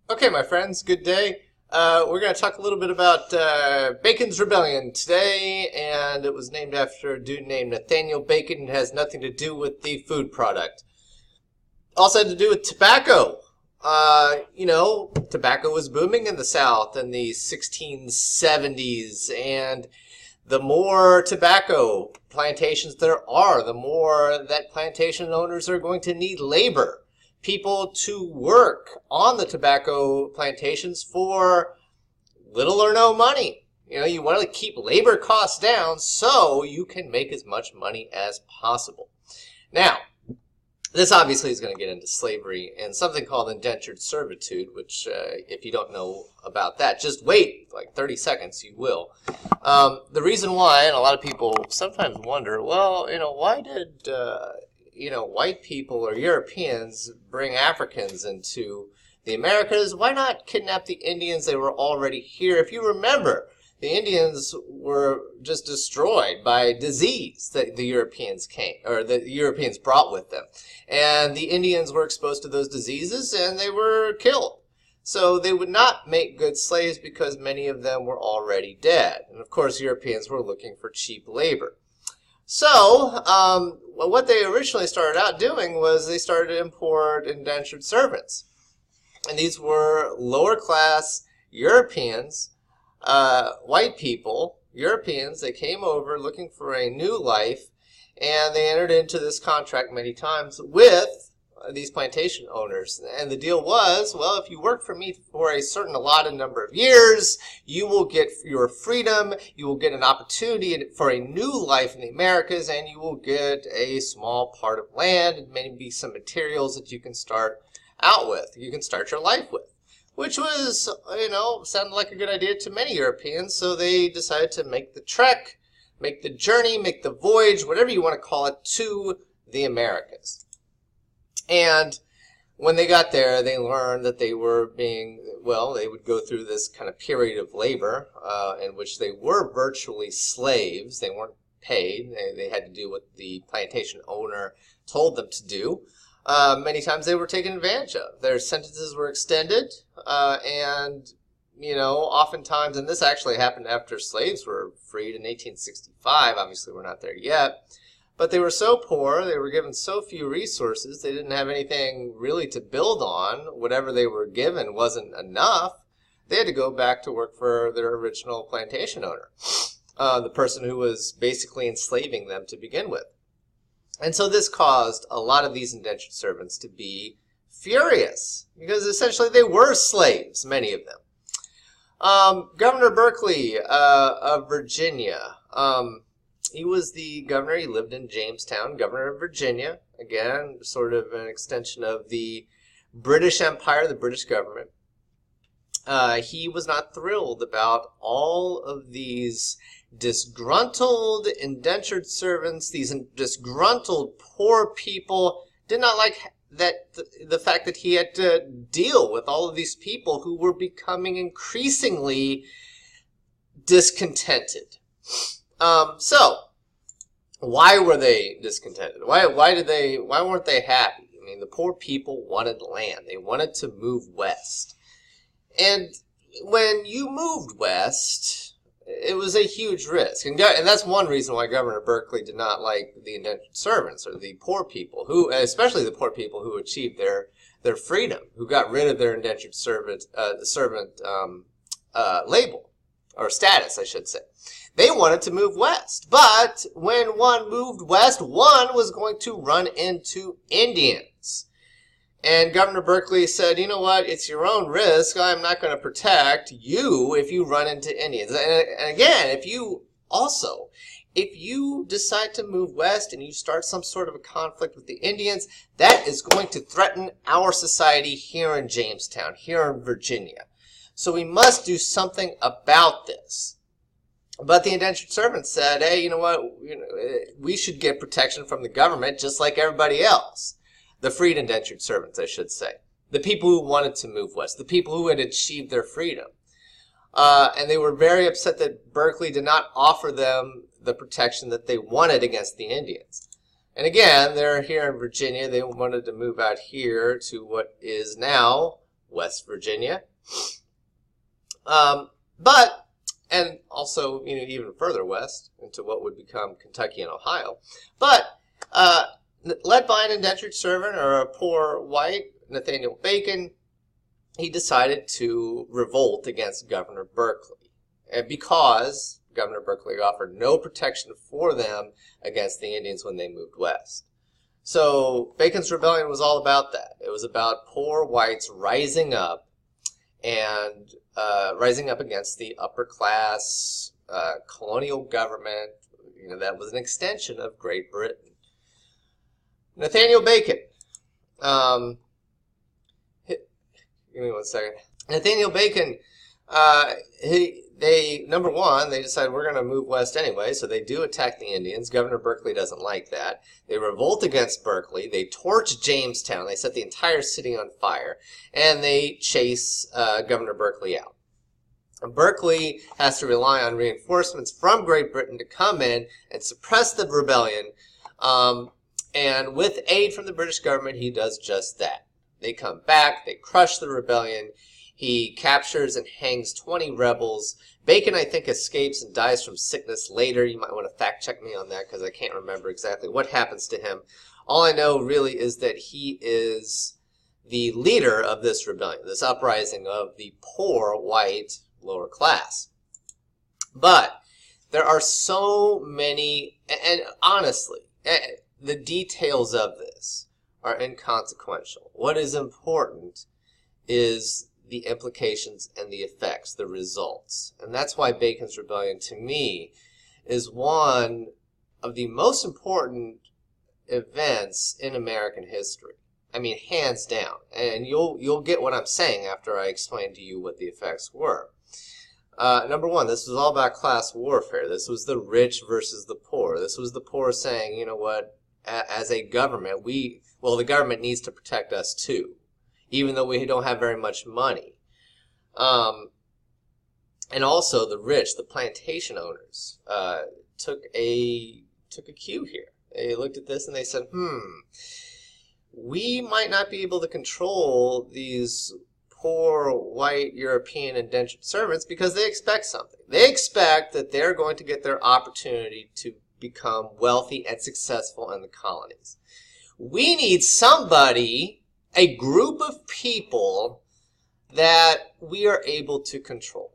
Okay, my friends, good day. We're going to talk a little bit about Bacon's Rebellion today, and it was named after a dude named Nathaniel Bacon. It has nothing to do with the food product. Also had to do with tobacco. Tobacco was booming in the South in the 1670s, and the more tobacco plantations there are, the more that plantation owners are going to need labor. People to work on the tobacco plantations for little or no money. You want to keep labor costs down so you can make as much money as possible. Now, this obviously is going to get into slavery and something called indentured servitude, which if you don't know about that, just wait like 30 seconds, you will. The reason why, and a lot of people sometimes wonder, well, why did white people or Europeans bring Africans into the Americas? Why not kidnap the Indians? They were already here. If you remember, the Indians were just destroyed by disease that the Europeans brought with them. And the Indians were exposed to those diseases and they were killed. So they would not make good slaves because many of them were already dead. And of course, Europeans were looking for cheap labor. So, what they originally started out doing was they started to import indentured servants. And these were lower class Europeans, white people, Europeans. They came over looking for a new life, and they entered into this contract many times with these plantation owners. And the deal was, well, if you work for me for a certain allotted number of years, you will get your freedom, you will get an opportunity for a new life in the Americas, and you will get a small part of land and maybe some materials that you can start out with, you can start your life with. Which was, sounded like a good idea to many Europeans, so they decided to make the trek, make the journey, make the voyage, whatever you want to call it, to the Americas. And when they got there, they learned that they were they would go through this kind of period of labor in which they were virtually slaves. They weren't paid. They had to do what the plantation owner told them to do. Many times they were taken advantage of. Their sentences were extended, and oftentimes, and this actually happened after slaves were freed in 1865. Obviously, we're not there yet. But they were so poor, they were given so few resources, they didn't have anything really to build on. Whatever they were given wasn't enough. They had to go back to work for their original plantation owner, the person who was basically enslaving them to begin with. And so this caused a lot of these indentured servants to be furious, because essentially they were slaves, many of them. Governor Berkeley of Virginia, he was the governor. He lived in Jamestown, governor of Virginia. Again, sort of an extension of the British Empire, the British government. He was not thrilled about all of these disgruntled indentured servants, these disgruntled poor people. Did not like the fact that he had to deal with all of these people who were becoming increasingly discontented. So, why were they discontented? Why weren't they happy? I mean, the poor people wanted land. They wanted to move west. And when you moved west, it was a huge risk. And that's one reason why Governor Berkeley did not like the indentured servants, or the poor people, especially the poor people who achieved their freedom, who got rid of their indentured servant label, or status, I should say. They wanted to move west, but when one moved west, one was going to run into Indians. And Governor Berkeley said, you know what, it's your own risk. I'm not going to protect you if you run into Indians. And again, if you decide to move west and you start some sort of a conflict with the Indians, that is going to threaten our society here in Jamestown, here in Virginia. So we must do something about this. But the indentured servants said, hey, you know what, we should get protection from the government just like everybody else. The freed indentured servants, I should say. The people who wanted to move west. The people who had achieved their freedom. And they were very upset that Berkeley did not offer them the protection that they wanted against the Indians. And again, they're here in Virginia. They wanted to move out here to what is now West Virginia. And also, even further west into what would become Kentucky and Ohio. But led by an indentured servant or a poor white, Nathaniel Bacon, he decided to revolt against Governor Berkeley. And because Governor Berkeley offered no protection for them against the Indians when they moved west. So Bacon's rebellion was all about that. It was about poor whites rising up and rising up against the upper class colonial government. That was an extension of Great Britain. Nathaniel Bacon. Give me 1 second. Nathaniel Bacon, number one, they decided we're going to move west anyway, so they do attack the Indians. Governor Berkeley doesn't like that. They revolt against Berkeley. They torch Jamestown. They set the entire city on fire, and they chase Governor Berkeley out. Berkeley has to rely on reinforcements from Great Britain to come in and suppress the rebellion, and with aid from the British government, he does just that. They come back, they crush the rebellion, he captures and hangs 20 rebels. Bacon, I think, escapes and dies from sickness later. You might want to fact check me on that because I can't remember exactly what happens to him. All I know really is that he is the leader of this rebellion, this uprising of the poor white lower class. But there are so many, and honestly, the details of this are inconsequential. What is important is the implications and the effects, the results. And that's why Bacon's Rebellion, to me, is one of the most important events in American history. I mean, hands down. And you'll get what I'm saying after I explain to you what the effects were. Number one, this was all about class warfare. This was the rich versus the poor. This was the poor saying, you know what, as a government, the government needs to protect us too, even though we don't have very much money. And also the rich, the plantation owners, took a cue here. They looked at this and they said, we might not be able to control these poor white European indentured servants because they expect something. They expect that they're going to get their opportunity to become wealthy and successful in the colonies. We need somebody, a group of people that we are able to control.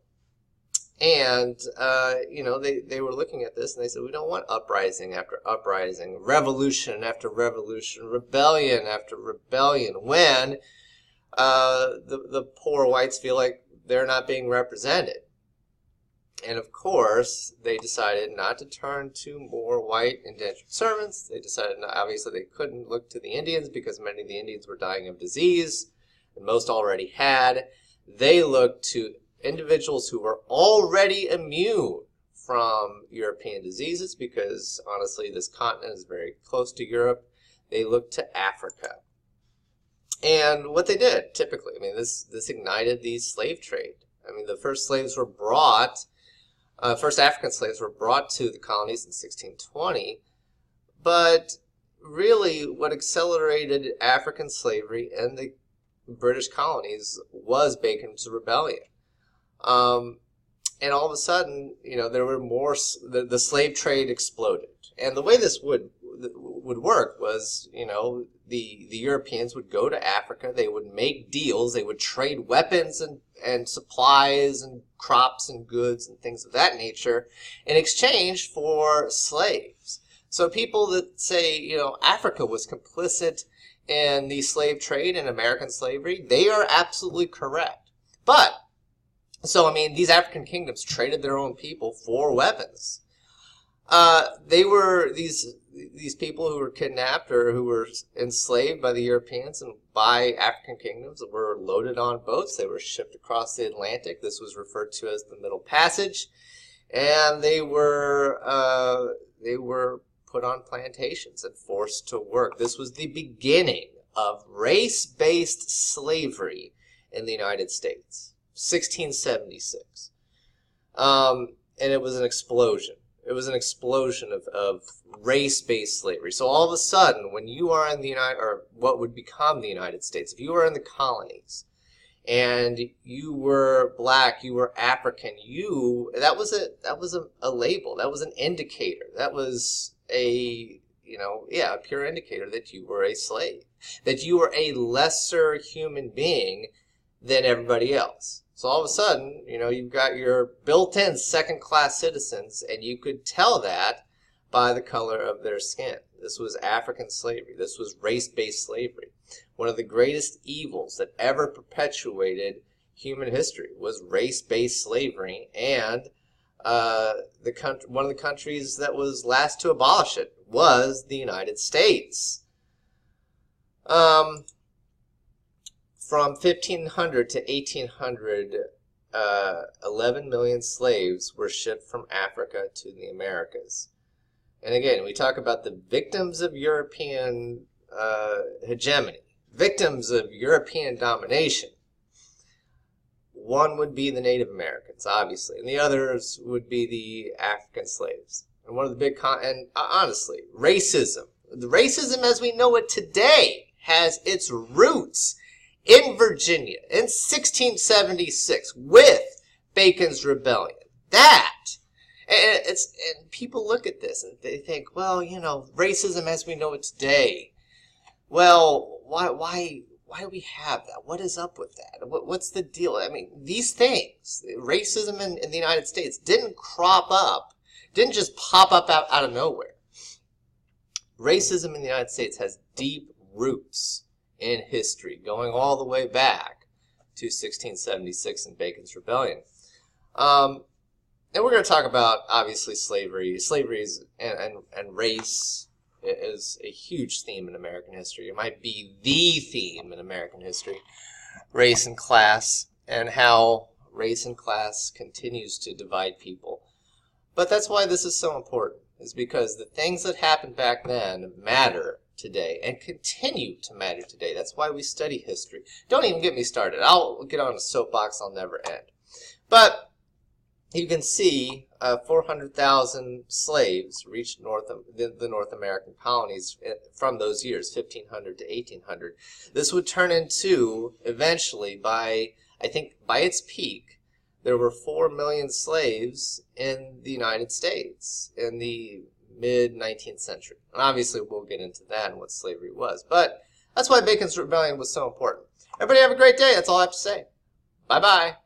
And, they were looking at this and they said, we don't want uprising after uprising, revolution after revolution, rebellion after rebellion, when the poor whites feel like they're not being represented. And of course, they decided not to turn to more white indentured servants. They decided, obviously, they couldn't look to the Indians because many of the Indians were dying of disease, and most already had. They looked to individuals who were already immune from European diseases because, honestly, this continent is very close to Europe. They looked to Africa. And what they did, typically, this ignited the slave trade. The first slaves were brought, first African slaves were brought to the colonies in 1620, but really what accelerated African slavery in the British colonies was Bacon's Rebellion. And all of a sudden, there were more, the slave trade exploded. And the way this would work was, the Europeans would go to Africa, they would make deals, they would trade weapons and supplies and crops and goods and things of that nature in exchange for slaves. So people that say, Africa was complicit in the slave trade and American slavery, they are absolutely correct. But, these African kingdoms traded their own people for weapons. They were these people who were kidnapped or who were enslaved by the Europeans and by African kingdoms were loaded on boats. They were shipped across the Atlantic. This was referred to as the Middle Passage, and they were put on plantations and forced to work. This was the beginning of race-based slavery in the United States, 1676, and it was an explosion. It was an explosion of race-based slavery. So all of a sudden, when you are in the what would become the United States, if you are in the colonies, and you were black, you were African, that was a label, that was an indicator, that was a a pure indicator that you were a slave, that you were a lesser human being than everybody else. So all of a sudden, you've got your built-in second-class citizens, and you could tell that by the color of their skin. This was African slavery. This was race-based slavery. One of the greatest evils that ever perpetuated human history was race-based slavery, and one of the countries that was last to abolish it was the United States. From 1500 to 1800, 11 million slaves were shipped from Africa to the Americas. And again, we talk about the victims of European hegemony, victims of European domination. One would be the Native Americans, obviously, and the others would be the African slaves. And one of the big, and honestly, racism. The racism as we know it today has its roots in Virginia in 1676 with Bacon's Rebellion. And people look at this and they think, well, racism as we know it today. Well, why do we have that? What is up with that? What's the deal? I mean, these things, racism in the United States didn't just pop up out of nowhere. Racism in the United States has deep roots in history, going all the way back to 1676 and Bacon's Rebellion. And we're going to talk about, obviously, slavery. Slavery and race is a huge theme in American history. It might be the theme in American history. Race and class, and how race and class continues to divide people. But that's why this is so important, is because the things that happened back then matter today and continue to matter today. That's why we study history. Don't even get me started. I'll get on a soapbox, I'll never end. But you can see 400,000 slaves reached the North American colonies from those years, 1500 to 1800. This would turn into, eventually, by its peak, there were 4 million slaves in the United States in the mid-19th century. And obviously, we'll get into that and what slavery was. But that's why Bacon's Rebellion was so important. Everybody have a great day. That's all I have to say. Bye-bye.